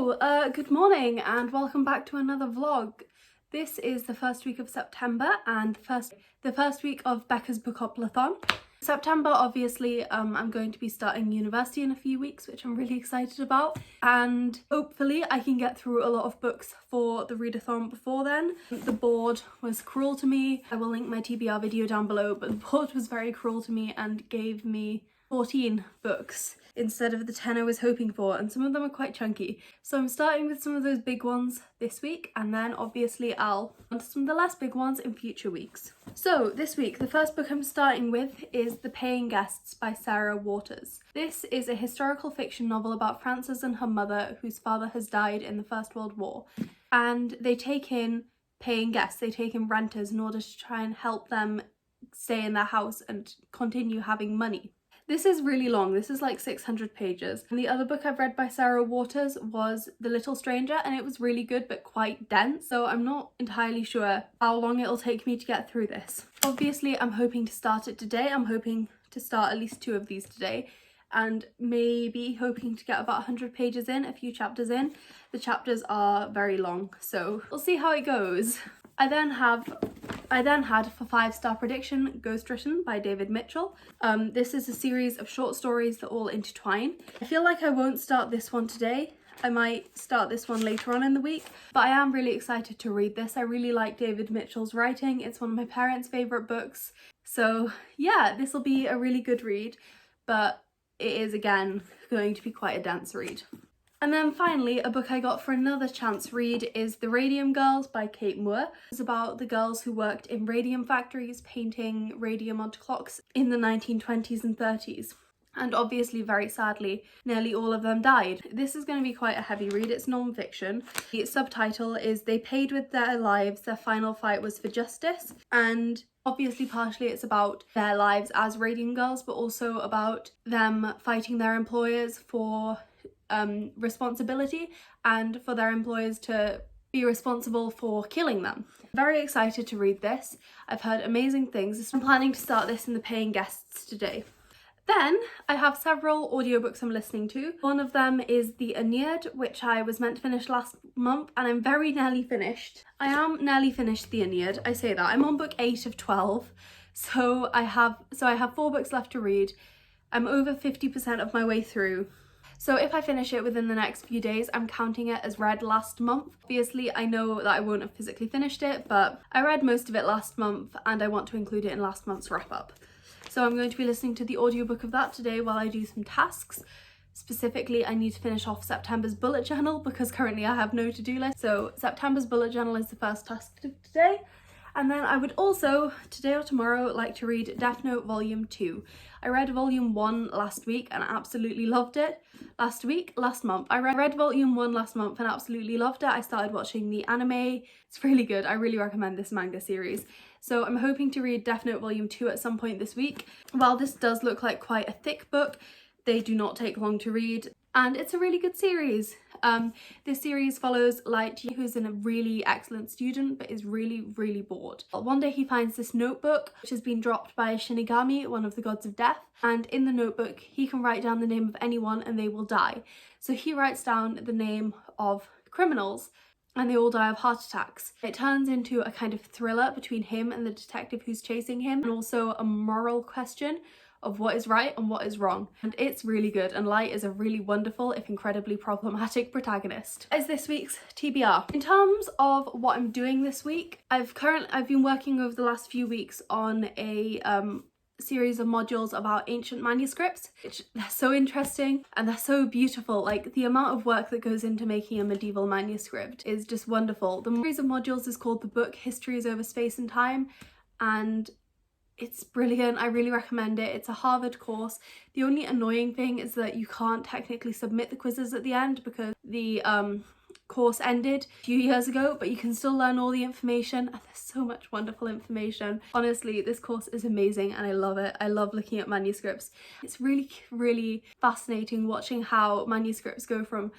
Good morning and welcome back to another vlog. This is the first week of September and the first week of Becca's BookoplAthon. September, obviously, I'm going to be starting university in a few weeks, which I'm really excited about, and hopefully I can get through a lot of books for the readathon before then. The board was cruel to me. I will link my TBR video down below, but the board was very cruel to me and gave me 14 books instead of the 10 I was hoping for, and some of them are quite chunky. So I'm starting with some of those big ones this week, and then obviously I'll on to some of the less big ones in future weeks. So this week, the first book I'm starting with is The Paying Guests by Sarah Waters. This is a historical fiction novel about Frances and her mother, whose father has died in the First World War, and they take in paying guests, they take in renters in order to try and help them stay in their house and continue having money. This is really long, this is like 600 pages. And the other book I've read by Sarah Waters was The Little Stranger, and it was really good but quite dense, so I'm not entirely sure how long it'll take me to get through this. Obviously I'm hoping to start it today. I'm hoping to start at least 2 of these today, and maybe hoping to get about 100 pages in, a few chapters in. The chapters are very long, so we'll see how it goes. I then had for 5-star prediction Ghostwritten by David Mitchell. This is a series of short stories that all intertwine. I feel like I won't start this one today. I might start this one later on in the week, but I am really excited to read this. I really like David Mitchell's writing. It's one of my parents' favourite books. So yeah, this will be a really good read, but it is again going to be quite a dense read. And then finally, a book I got for another chance read is The Radium Girls by Kate Moore. It's about the girls who worked in radium factories painting radium onto clocks in the 1920s and 30s. And obviously, very sadly, nearly all of them died. This is going to be quite a heavy read. It's non-fiction. The subtitle is They Paid With Their Lives, Their Final Fight Was for Justice. And obviously, partially it's about their lives as radium girls, but also about them fighting their employers for responsibility and for their employers to be responsible for killing them. Very excited to read this. I've heard amazing things. I'm planning to start this in the paying guests today. Then I have several audiobooks I'm listening to. One of them is the Aenied, which I was meant to finish last month, and I'm very nearly finished. I am nearly finished the Aenied. I say that. I'm on book 8 of 12, so I have 4 books left to read. I'm over 50% of my way through. So if I finish it within the next few days, I'm counting it as read last month. Obviously, I know that I won't have physically finished it, but I read most of it last month and I want to include it in last month's wrap up. So I'm going to be listening to the audiobook of that today while I do some tasks. Specifically, I need to finish off September's bullet journal because currently I have no to-do list. So September's bullet journal is the first task of today. And then I would also, today or tomorrow, like to read Deathnote Volume 2. I read Volume 1 last week and absolutely loved it. Last month. I read Volume 1 last month and absolutely loved it. I started watching the anime. It's really good. I really recommend this manga series. So I'm hoping to read Deathnote Volume 2 at some point this week. While this does look like quite a thick book, they do not take long to read. And it's a really good series. This series follows Light, who's a really excellent student but is really bored. One day he finds this notebook which has been dropped by Shinigami, one of the gods of death, and in the notebook he can write down the name of anyone and they will die. So he writes down the name of criminals and they all die of heart attacks. It turns into a kind of thriller between him and the detective who's chasing him, and also a moral question of what is right and what is wrong. And it's really good, and Light is a really wonderful, if incredibly problematic, protagonist. As this week's TBR. In terms of what I'm doing this week, I've been working over the last few weeks on a series of modules about ancient manuscripts, which they're so interesting and they're so beautiful. Like, the amount of work that goes into making a medieval manuscript is just wonderful. The series of modules is called the book Histories Over Space and Time, and it's brilliant. I really recommend it. It's a Harvard course. The only annoying thing is that you can't technically submit the quizzes at the end because the course ended a few years ago, but you can still learn all the information, and there's so much wonderful information. Honestly, this course is amazing and I love it. I love looking at manuscripts. It's really fascinating watching how manuscripts go from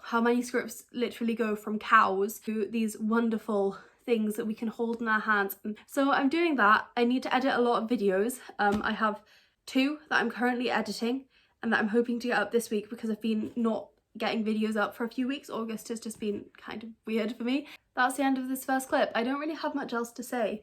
how manuscripts literally go from cows to these wonderful things that we can hold in our hands. So I'm doing that. I need to edit a lot of videos. I have 2 that I'm currently editing and that I'm hoping to get up this week because I've been not getting videos up for a few weeks. August has just been kind of weird for me. That's the end of this first clip. I don't really have much else to say.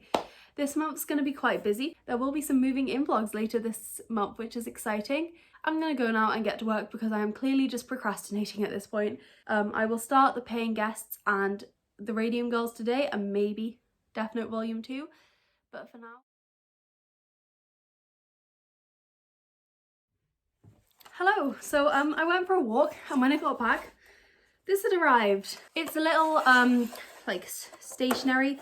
This month's going to be quite busy. There will be some moving in vlogs later this month, which is exciting. I'm going to go now and get to work because I am clearly just procrastinating at this point. I will start the paying guests and the Radium Girls today, and maybe Deathnote Volume 2, but for now. Hello, so I went for a walk, and when I got back, this had arrived. It's a little like stationery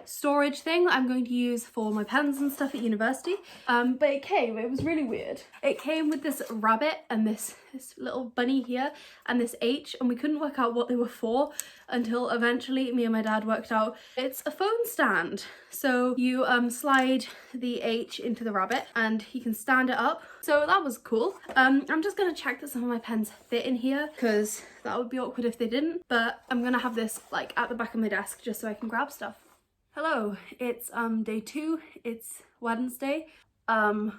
storage thing that I'm going to use for my pens and stuff at university. But it was really weird. It came with this rabbit and this little bunny here and this H, and we couldn't work out what they were for until eventually me and my dad worked out it's a phone stand. So you slide the H into the rabbit and you can stand it up. So that was cool. I'm just gonna check that some of my pens fit in here because that would be awkward if they didn't, but I'm gonna have this like at the back of my desk just so I can grab stuff. Hello, it's day 2, it's Wednesday. I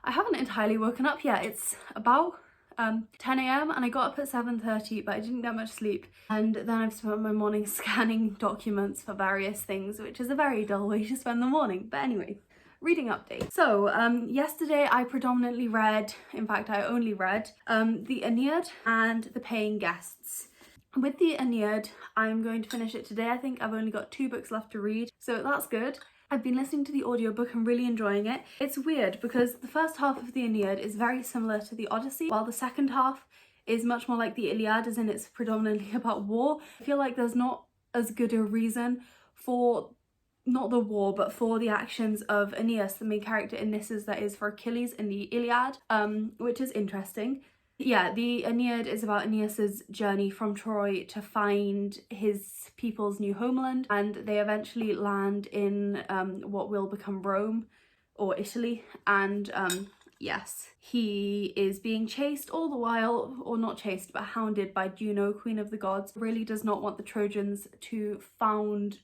haven't entirely woken up yet. It's about 10 AM and I got up at 7:30, but I didn't get much sleep. And then I've spent my morning scanning documents for various things, which is a very dull way to spend the morning. But anyway, reading update. So yesterday I predominantly read, in fact I only read, the Aenied and the Paying Guests. With the Aenied, I'm going to finish it today. I think I've only got 2 books left to read, so that's good. I've been listening to the audiobook and really enjoying it. It's weird because the first half of the Aenied is very similar to the Odyssey, while the second half is much more like the Iliad, as in it's predominantly about war. I feel like there's not as good a reason for, not the war, but for the actions of Aeneas, the main character in this, as there is for Achilles in the Iliad, which is interesting. Yeah, the Aeneid is about Aeneas's journey from Troy to find his people's new homeland, and they eventually land in what will become Rome or Italy, and yes, he is being chased all the while, or not chased but hounded by Juno, queen of the gods. Really does not want the Trojans to found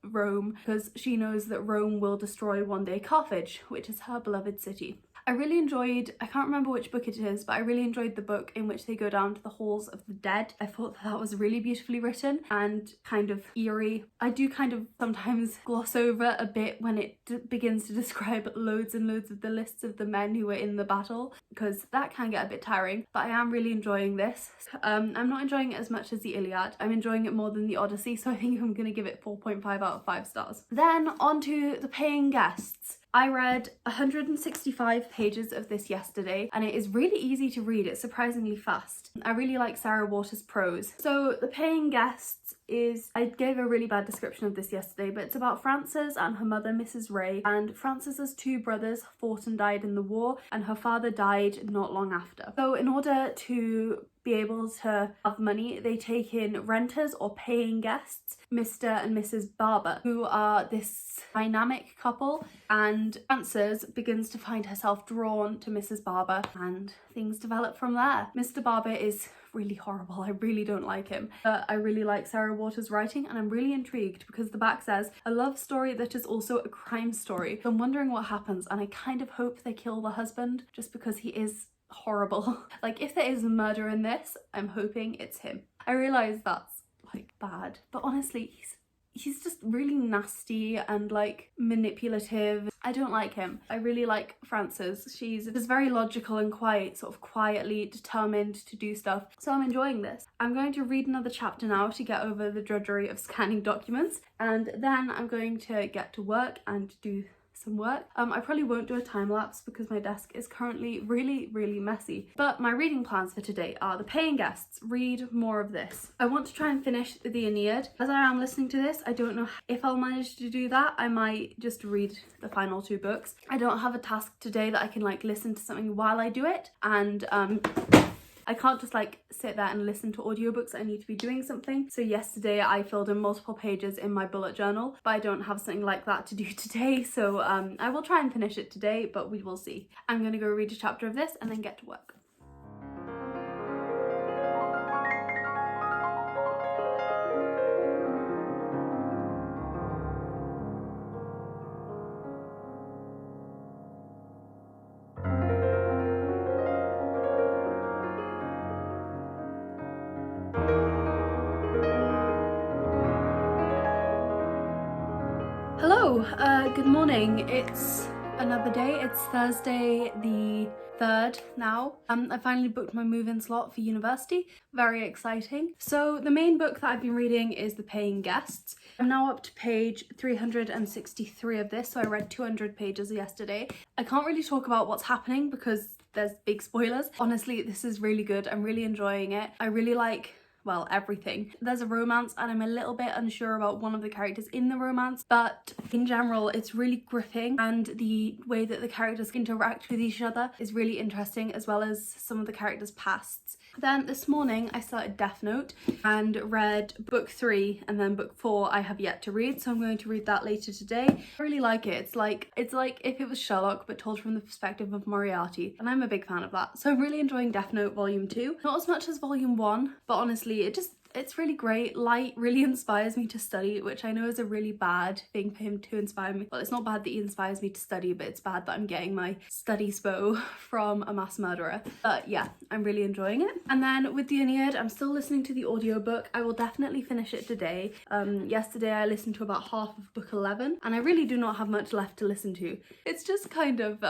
Rome because she knows that Rome will destroy one day Carthage, which is her beloved city. I really enjoyed, I can't remember which book it is, but I really enjoyed the book in which they go down to the halls of the dead. I thought that was really beautifully written and kind of eerie. I do kind of sometimes gloss over a bit when it begins to describe loads and loads of the lists of the men who were in the battle, because that can get a bit tiring, but I am really enjoying this. I'm not enjoying it as much as the Iliad. I'm enjoying it more than the Odyssey, so I think I'm going to give it 4.5 out of 5 stars. Then on to the Paying Guests. I read 165 pages of this yesterday and it is really easy to read. It's surprisingly fast. I really like Sarah Waters' prose. So the Paying Guests is, I gave a really bad description of this yesterday, but it's about Frances and her mother, Mrs. Ray, and Frances's 2 brothers fought and died in the war, and her father died not long after. So in order to be able to have money, they take in renters or paying guests, Mr. and Mrs. Barber, who are this dynamic couple, and Frances begins to find herself drawn to Mrs. Barber and things develop from there. Mr. Barber is really horrible. I really don't like him, but I really like Sarah Waters' writing and I'm really intrigued because the back says a love story that is also a crime story. So I'm wondering what happens, and I kind of hope they kill the husband just because he is horrible. Like, if there is a murder in this, I'm hoping it's him. I realise that's like bad, but honestly he's just really nasty and like manipulative. I don't like him. I really like Frances. She's just very logical and quite sort of quietly determined to do stuff. So I'm enjoying this. I'm going to read another chapter now to get over the drudgery of scanning documents, and then I'm going to get to work and do some work. I probably won't do a time lapse because my desk is currently really messy, but my reading plans for today are the Paying Guests. Read more of this. I want to try and finish the Aeneid. As I am listening to this, I don't know if I'll manage to do that. I might just read the final 2 books. I don't have a task today that I can like listen to something while I do it, and I can't just like sit there and listen to audiobooks. I need to be doing something. So yesterday I filled in multiple pages in my bullet journal, but I don't have something like that to do today. So I will try and finish it today, but we will see. I'm gonna go read a chapter of this and then get to work. Hello, good morning. It's another day. It's Thursday the 3rd now. I finally booked my move-in slot for university. Very exciting. So the main book that I've been reading is The Paying Guests. I'm now up to page 363 of this, so I read 200 pages yesterday. I can't really talk about what's happening because there's big spoilers. Honestly, this is really good. I'm really enjoying it. I really like, well, everything. There's a romance and I'm a little bit unsure about one of the characters in the romance, but in general it's really gripping, and the way that the characters interact with each other is really interesting, as well as some of the characters' pasts. Then this morning I started Deathnote and read book 3, and then book 4 I have yet to read, so I'm going to read that later today. I really like it. It's like if it was Sherlock but told from the perspective of Moriarty, and I'm a big fan of that. So I'm really enjoying Deathnote volume 2. Not as much as volume 1, but honestly it's really great. Light really inspires me to study, which I know is a really bad thing for him to inspire me. Well, it's not bad that he inspires me to study, but it's bad that I'm getting my study spo from a mass murderer. But yeah, I'm really enjoying it. And then with the Aenied, I'm still listening to the audiobook. I will definitely finish it today. Yesterday I listened to about half of book 11, and I really do not have much left to listen to. It's just kind of,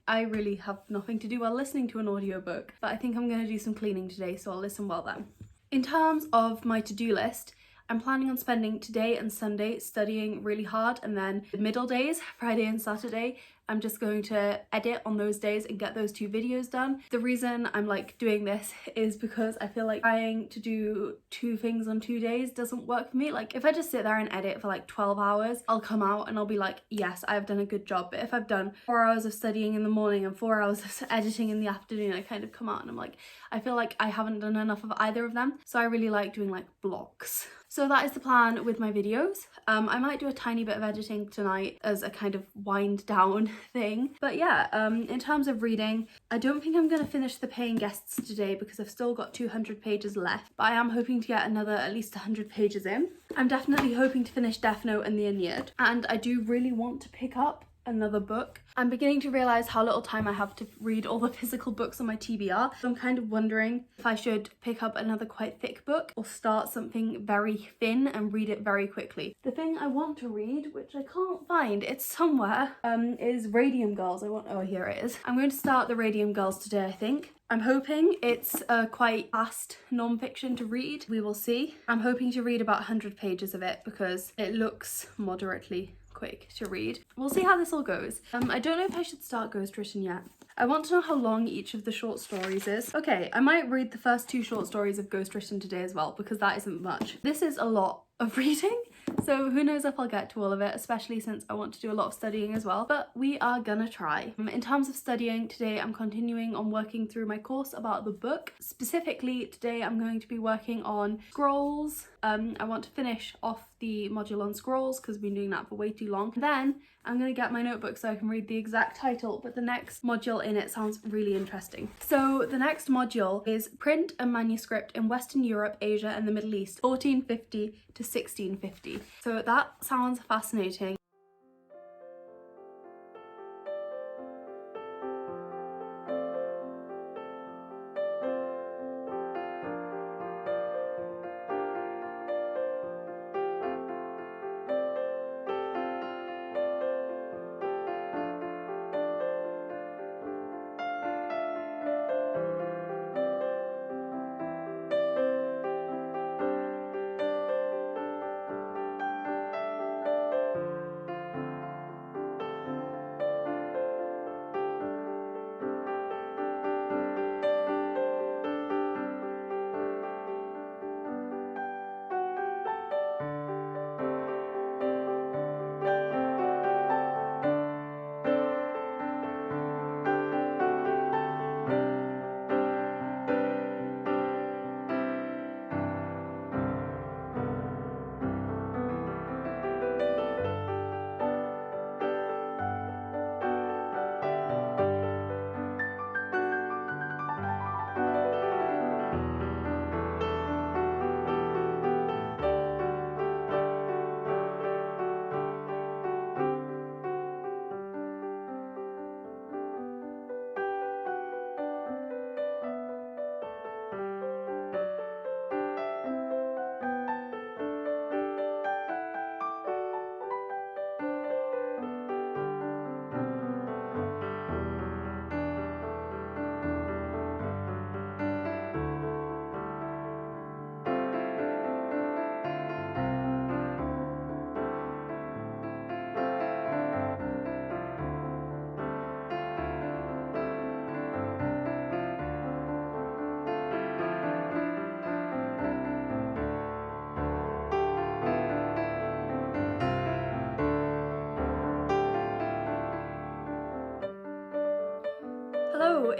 I really have nothing to do while listening to an audiobook, but I think I'm going to do some cleaning today, so I'll listen while then. In terms of my to-do list, I'm planning on spending today and Sunday studying really hard, and then the middle days, Friday and Saturday, I'm just going to edit on those days and get those 2 videos done. The reason I'm like doing this is because I feel like trying to do 2 things on 2 days doesn't work for me. Like if I just sit there and edit for like 12 hours, I'll come out and I'll be like, yes, I've done a good job. But if I've done 4 hours of studying in the morning and 4 hours of editing in the afternoon, I kind of come out and I'm like, I feel like I haven't done enough of either of them. So I really like doing like blocks. So that is the plan with my videos. I might do a tiny bit of editing tonight as a kind of wind down thing. But yeah, in terms of reading, I don't think I'm going to finish The Paying Guests today because I've still got 200 pages left. But I am hoping to get another at least 100 pages in. I'm definitely hoping to finish Deathnote and the Aenied. And I do really want to pick up another book. I'm beginning to realise how little time I have to read all the physical books on my TBR. So I'm kind of wondering if I should pick up another quite thick book or start something very thin and read it very quickly. The thing I want to read, which I can't find, it's somewhere, is Radium Girls. Oh, here it is. I'm going to start the Radium Girls today, I think. I'm hoping it's a quite fast non-fiction to read. We will see. I'm hoping to read about 100 pages of it because it looks moderately quick to read. We'll see how this all goes. I don't know if I should start Ghostwritten yet. I want to know how long each of the short stories is. Okay, I might read the first 2 short stories of Ghostwritten today as well, because that isn't much. This is a lot of reading, so who knows if I'll get to all of it, especially since I want to do a lot of studying as well, but we are gonna try. In terms of studying, today I'm continuing on working through my course about the book. Specifically, today I'm going to be working on scrolls. I want to finish off the module on scrolls because I've been doing that for way too long. Then I'm going to get my notebook so I can read the exact title, but the next module in it sounds really interesting. So the next module is Print and Manuscript in Western Europe, Asia and the Middle East, 1450 to 1650. So that sounds fascinating.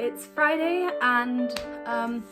it's Friday and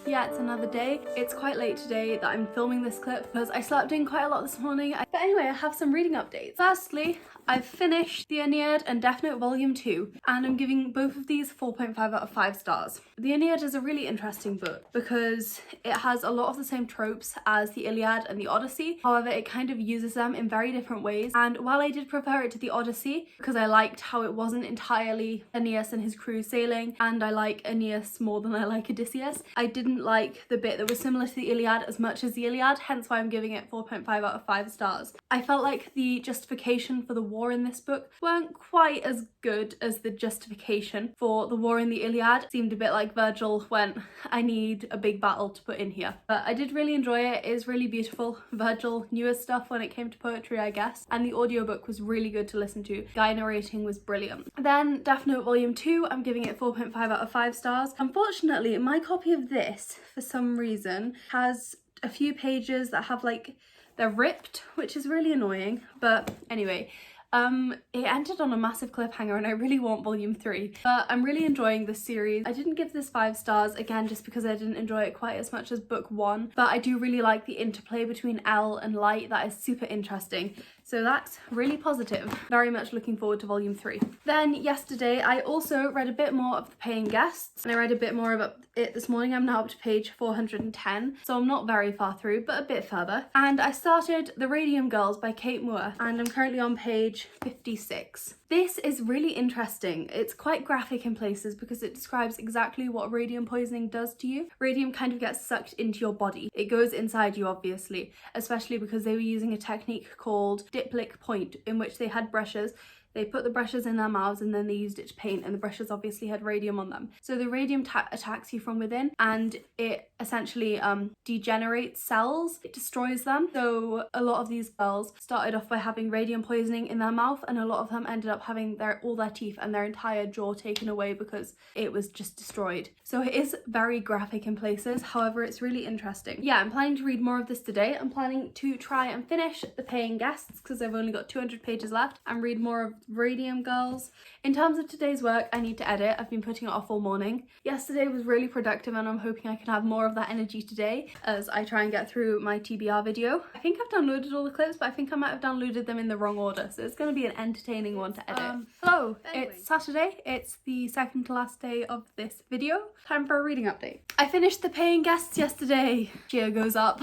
yeah, it's another day. It's quite late today that I'm filming this clip because I slept in quite a lot this morning. But anyway, I have some reading updates. Firstly, I've finished the Aenied and Deathnote Volume 2 and I'm giving both of these 4.5 out of 5 stars. The Aenied is a really interesting book because it has a lot of the same tropes as the Iliad and the Odyssey. However, it kind of uses them in very different ways. And while I did prefer it to the Odyssey because I liked how it wasn't entirely Aeneas and his crew sailing, and I like Aeneas more than I like Odysseus, I didn't like the bit that was similar to the Iliad as much as the Iliad, hence why I'm giving it 4.5 out of 5 stars. I felt like the justification for the war in this book weren't quite as good as the justification for the war in the Iliad. It seemed a bit like Virgil went, I need a big battle to put in here. But I did really enjoy it. It is really beautiful. Virgil knew his stuff when it came to poetry, I guess, and the audiobook was really good to listen to. Guy narrating was brilliant. Then Deathnote Volume 2, I'm giving it 4.5 out of 5 stars. Unfortunately, my copy of this, for some reason, has a few pages that have like, they're ripped, which is really annoying. But anyway, it ended on a massive cliffhanger and I really want Volume 3. But I'm really enjoying this series. I didn't give this 5 stars, again, just because I didn't enjoy it quite as much as book 1. But I do really like the interplay between L and Light. That is super interesting. So that's really positive. Very much looking forward to Volume 3. Then yesterday I also read a bit more of The Paying Guests and I read a bit more about it this morning. I'm now up to page 410, so I'm not very far through, but a bit further. And I started The Radium Girls by Kate Moore and I'm currently on page 56. This is really interesting. It's quite graphic in places because it describes exactly what radium poisoning does to you. Radium kind of gets sucked into your body. It goes inside you, obviously, especially because they were using a technique called diptych point, in which they had brushes. They put the brushes in their mouths and then they used it to paint, and the brushes obviously had radium on them. So the radium attacks you from within and it essentially degenerates cells. It destroys them. So a lot of these girls started off by having radium poisoning in their mouth and a lot of them ended up having all their teeth and their entire jaw taken away because it was just destroyed. So it is very graphic in places, however it's really interesting. Yeah, I'm planning to read more of this today. I'm planning to try and finish The Paying Guests because I've only got 200 pages left, and read more of Radium Girls. In terms of today's work, I need to edit. I've been putting it off all morning. Yesterday was really productive and I'm hoping I can have more of that energy today as I try and get through my TBR video. I think I've downloaded all the clips, but I think I might have downloaded them in the wrong order, so it's going to be an entertaining one to edit. Hello, anyway. It's Saturday. It's the second to last day of this video. Time for a reading update. I finished The Paying Guests yesterday. Cheer goes up.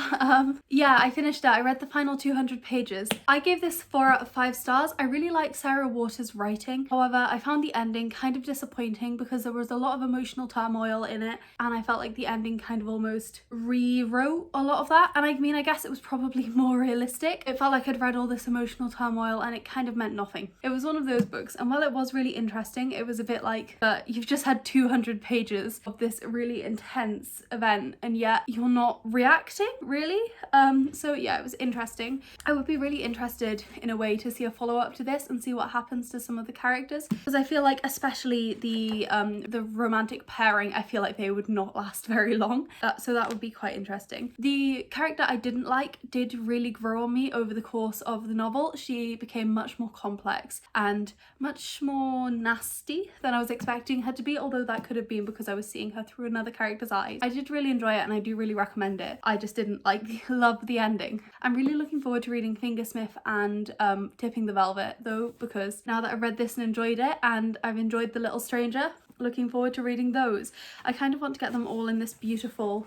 Yeah, I finished it. I read the final 200 pages. I gave this 4 out of 5 stars. I really like Sarah Waters' writing. However, I found the ending kind of disappointing because there was a lot of emotional turmoil in it and I felt like the ending kind of almost rewrote a lot of that. And I mean, I guess it was probably more realistic. It felt like I'd read all this emotional turmoil and it kind of meant nothing. It was one of those books, and while it was really interesting, it was a bit like, you've just had 200 pages of this really intense event and yet you're not reacting, really? So yeah, it was interesting. I would be really interested in a way to see a follow-up to this and see what happens to some of the characters, because I feel like especially the romantic pairing, I feel like they would not last very long, so that would be quite interesting. The character I didn't like did really grow on me over the course of the novel. She became much more complex and much more nasty than I was expecting her to be, although that could have been because I was seeing her through another character's eyes. I did really enjoy it and I do really recommend it. I just didn't love the ending. I'm really looking forward to reading Fingersmith and Tipping the Velvet though, because now that I've read this and enjoyed it, and I've enjoyed The Little Stranger, looking forward to reading those. I kind of want to get them all in these beautiful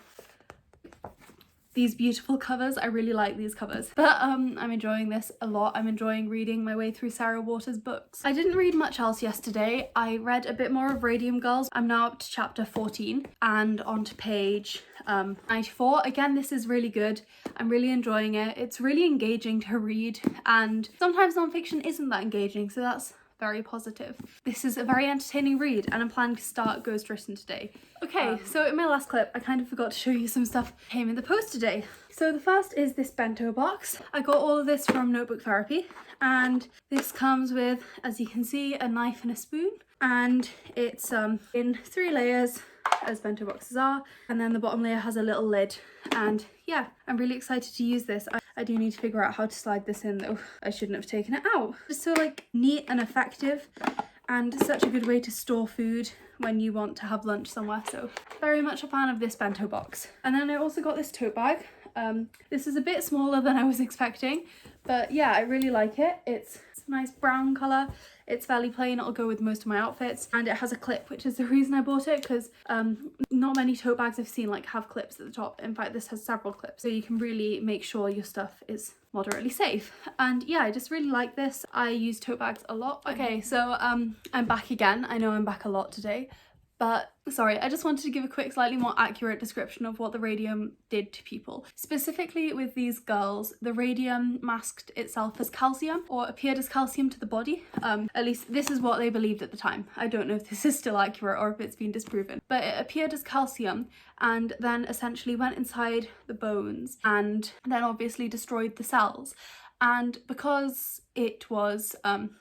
covers. I really like these covers. But I'm enjoying this a lot. I'm enjoying reading my way through Sarah Waters' books. I didn't read much else yesterday. I read a bit more of Radium Girls. I'm now up to chapter 14 and on to page 94. Again, this is really good. I'm really enjoying it. It's really engaging to read, and sometimes non-fiction isn't that engaging, so that's very positive. This is a very entertaining read and I'm planning to start Ghostwritten today. Okay, so in my last clip I kind of forgot to show you some stuff that came in the post today. So the first is this bento box. I got all of this from Notebook Therapy, and this comes with, as you can see, a knife and a spoon, and it's in 3 layers as bento boxes are, and then the bottom layer has a little lid. And yeah, I'm really excited to use this. I do need to figure out how to slide this in though. I shouldn't have taken it out. Just so neat and effective, and such a good way to store food when you want to have lunch somewhere, so very much a fan of this bento box. And then I also got this tote bag. This is a bit smaller than I was expecting, but yeah, I really like it. It's a nice brown colour. It's fairly plain, it'll go with most of my outfits, and it has a clip, which is the reason I bought it, because not many tote bags I've seen like have clips at the top. In fact, this has several clips, so you can really make sure your stuff is moderately safe. And yeah, I just really like this. I use tote bags a lot. Okay, so I'm back again. I know I'm back a lot today, but sorry, I just wanted to give a quick, slightly more accurate description of what the radium did to people. Specifically with these girls, the radium masked itself as calcium, or appeared as calcium to the body. At least this is what they believed at the time. I don't know if this is still accurate or if it's been disproven, but it appeared as calcium and then essentially went inside the bones and then obviously destroyed the cells. And because it was,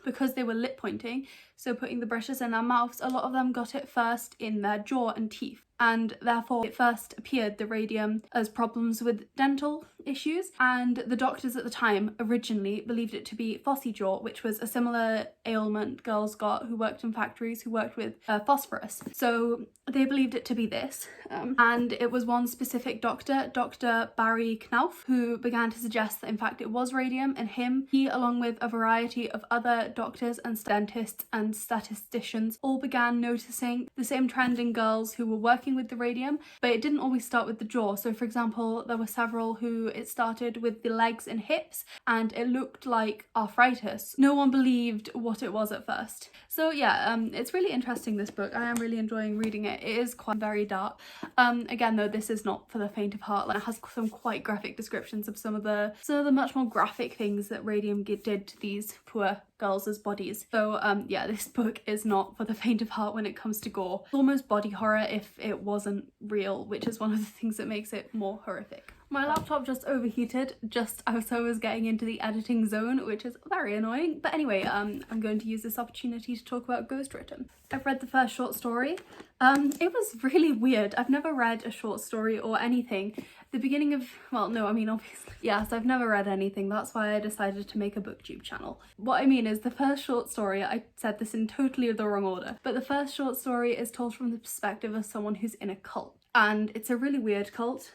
because they were lip pointing, so putting the brushes in their mouths, a lot of them got it first in their jaw and teeth. And therefore it first appeared, the radium, as problems with dental issues, and the doctors at the time originally believed it to be phossy jaw, which was a similar ailment girls got who worked in factories who worked with phosphorus. So they believed it to be this, and it was one specific doctor, Dr. Barry Knauf, who began to suggest that in fact it was radium, and he along with a variety of other doctors and dentists and statisticians all began noticing the same trend in girls who were working with the radium, but it didn't always start with the jaw. So for example, there were several who it started with the legs and hips, and it looked like arthritis. No one believed what it was at first. So yeah, it's really interesting, this book. I am really enjoying reading it. It is quite very dark. Again though, this is not for the faint of heart. Like, it has some quite graphic descriptions of some of the much more graphic things that radium did to these poor girls' bodies. So yeah, this book is not for the faint of heart when it comes to gore. It's almost body horror if it wasn't real, which is one of the things that makes it more horrific. My laptop just overheated just as I was getting into the editing zone, which is very annoying. But anyway, I'm going to use this opportunity to talk about Ghostwritten. I've read the first short story. It was really weird. I've never read a short story or anything. The beginning of, well, no, I mean, obviously, yes, I've never read anything. That's why I decided to make a booktube channel. What I mean is the first short story, I said this in totally the wrong order, but the first short story is told from the perspective of someone who's in a cult. And it's a really weird cult,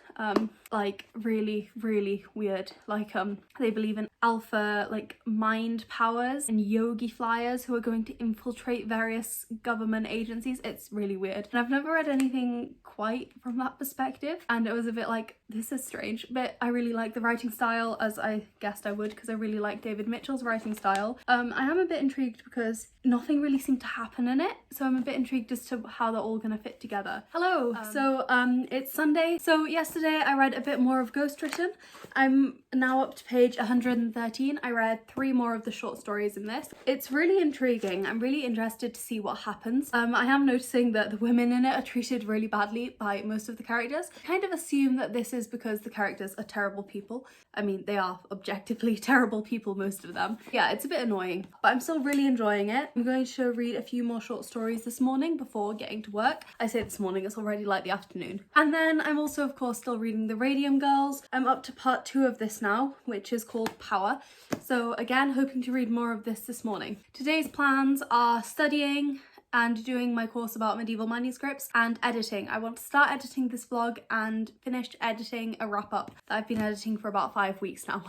like really, really weird. Like they believe in alpha, like mind powers and yogi flyers who are going to infiltrate various government agencies. It's really weird. And I've never read anything quite from that perspective, and it was a bit like, this is strange, but I really like the writing style, as I guessed I would, because I really like David Mitchell's writing style. I am a bit intrigued because nothing really seemed to happen in it, so I'm a bit intrigued as to how they're all gonna fit together. Hello! So it's Sunday. So yesterday I read a bit more of Ghostwritten. I'm now up to page 113. I read 3 more of the short stories in this. It's really intriguing. I'm really interested to see what happens. I am noticing that the women in it are treated really badly by most of the characters. I kind of assume that this is because the characters are terrible people. I mean, they are objectively terrible people, most of them. Yeah, it's a bit annoying, but I'm still really enjoying it. I'm going to read a few more short stories this morning before getting to work. I say this morning, it's already like the afternoon. And then I'm also, of course, still reading the Radium Girls. I'm up to part 2 of this now, which is called Power. So again, hoping to read more of this morning. Today's plans are studying and doing my course about medieval manuscripts and editing. I want to start editing this vlog and finish editing a wrap-up that I've been editing for about 5 weeks now.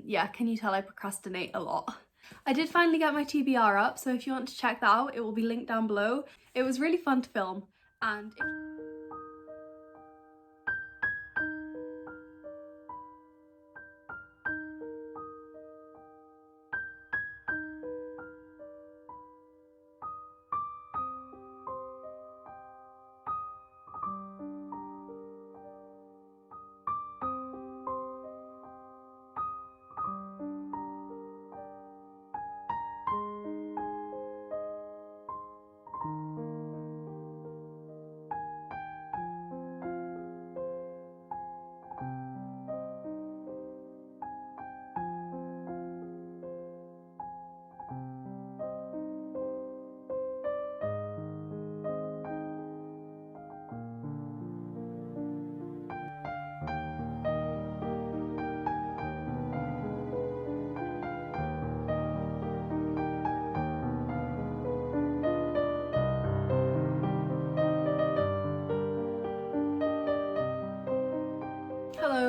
Yeah, can you tell I procrastinate a lot? I did finally get my TBR up, so if you want to check that out, it will be linked down below. It was really fun to film, and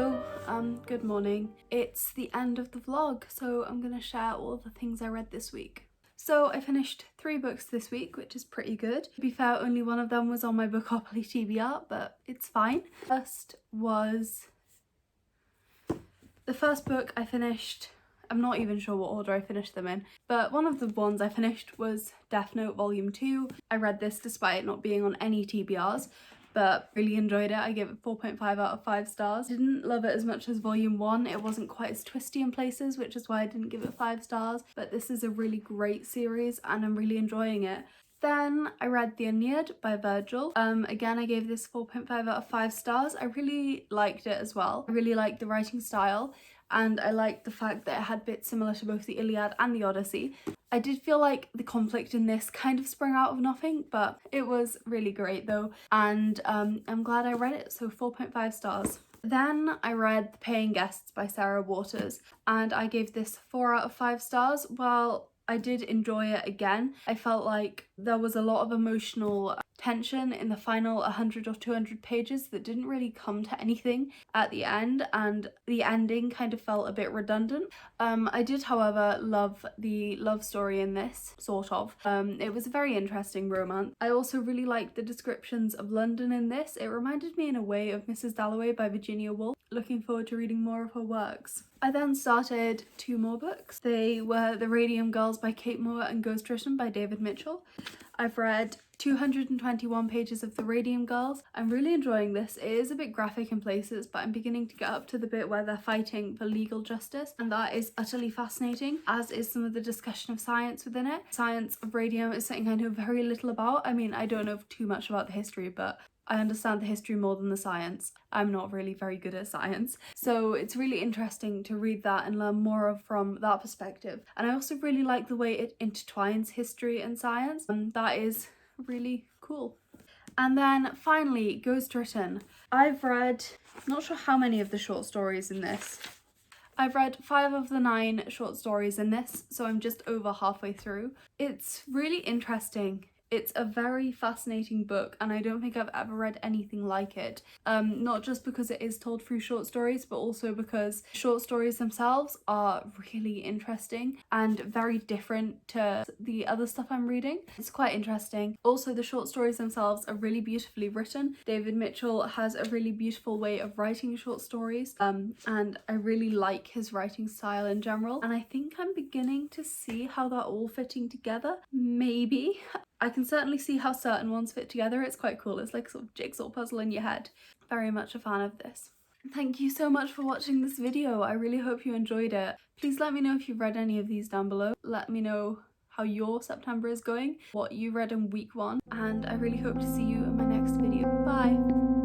Hello, good morning. It's the end of the vlog, so I'm gonna share all the things I read this week. So I finished 3 books this week, which is pretty good. To be fair, only one of them was on my Bookopoly TBR, but it's fine. The first book I finished, I'm not even sure what order I finished them in, but one of the ones I finished was Deathnote Volume 2. I read this despite it not being on any TBRs, but really enjoyed it. I gave it 4.5 out of 5 stars. Didn't love it as much as Volume 1. It wasn't quite as twisty in places, which is why I didn't give it 5 stars, but this is a really great series and I'm really enjoying it. Then I read The Aenied by Virgil. Again, I gave this 4.5 out of 5 stars. I really liked it as well. I really liked the writing style and I liked the fact that it had bits similar to both the Iliad and the Odyssey. I did feel like the conflict in this kind of sprang out of nothing, but it was really great though, and I'm glad I read it, so 4.5 stars. Then I read The Paying Guests by Sarah Waters, and I gave this 4 out of 5 stars. While I did enjoy it again, I felt like there was a lot of emotional tension in the final 100 or 200 pages that didn't really come to anything at the end, and the ending kind of felt a bit redundant. I did, however, love the love story in this, sort of. It was a very interesting romance. I also really liked the descriptions of London in this. It reminded me in a way of Mrs. Dalloway by Virginia Woolf. Looking forward to reading more of her works. I then started 2 more books. They were The Radium Girls by Kate Moore and Ghostwritten by David Mitchell. I've read 221 pages of The Radium Girls. I'm really enjoying this. It is a bit graphic in places, but I'm beginning to get up to the bit where they're fighting for legal justice, and that is utterly fascinating, as is some of the discussion of science within it. Science of radium is something I know very little about. I mean, I don't know too much about the history, but I understand the history more than the science. I'm not really very good at science. So it's really interesting to read that and learn more from that perspective. And I also really like the way it intertwines history and science. That is really cool. And then finally, Ghostwritten. I've read, not sure how many of the short stories in this. I've read 5 of the 9 short stories in this, so I'm just over halfway through. It's really interesting. It's a very fascinating book, and I don't think I've ever read anything like it. Not just because it is told through short stories, but also because short stories themselves are really interesting and very different to the other stuff I'm reading. It's quite interesting. Also, the short stories themselves are really beautifully written. David Mitchell has a really beautiful way of writing short stories, and I really like his writing style in general. And I think I'm beginning to see how they're all fitting together. Maybe. I can certainly see how certain ones fit together. It's quite cool. It's like a sort of jigsaw puzzle in your head. Very much a fan of this. Thank you so much for watching this video. I really hope you enjoyed it. Please let me know if you've read any of these down below. Let me know how your September is going, what you read in week 1, and I really hope to see you in my next video. Bye!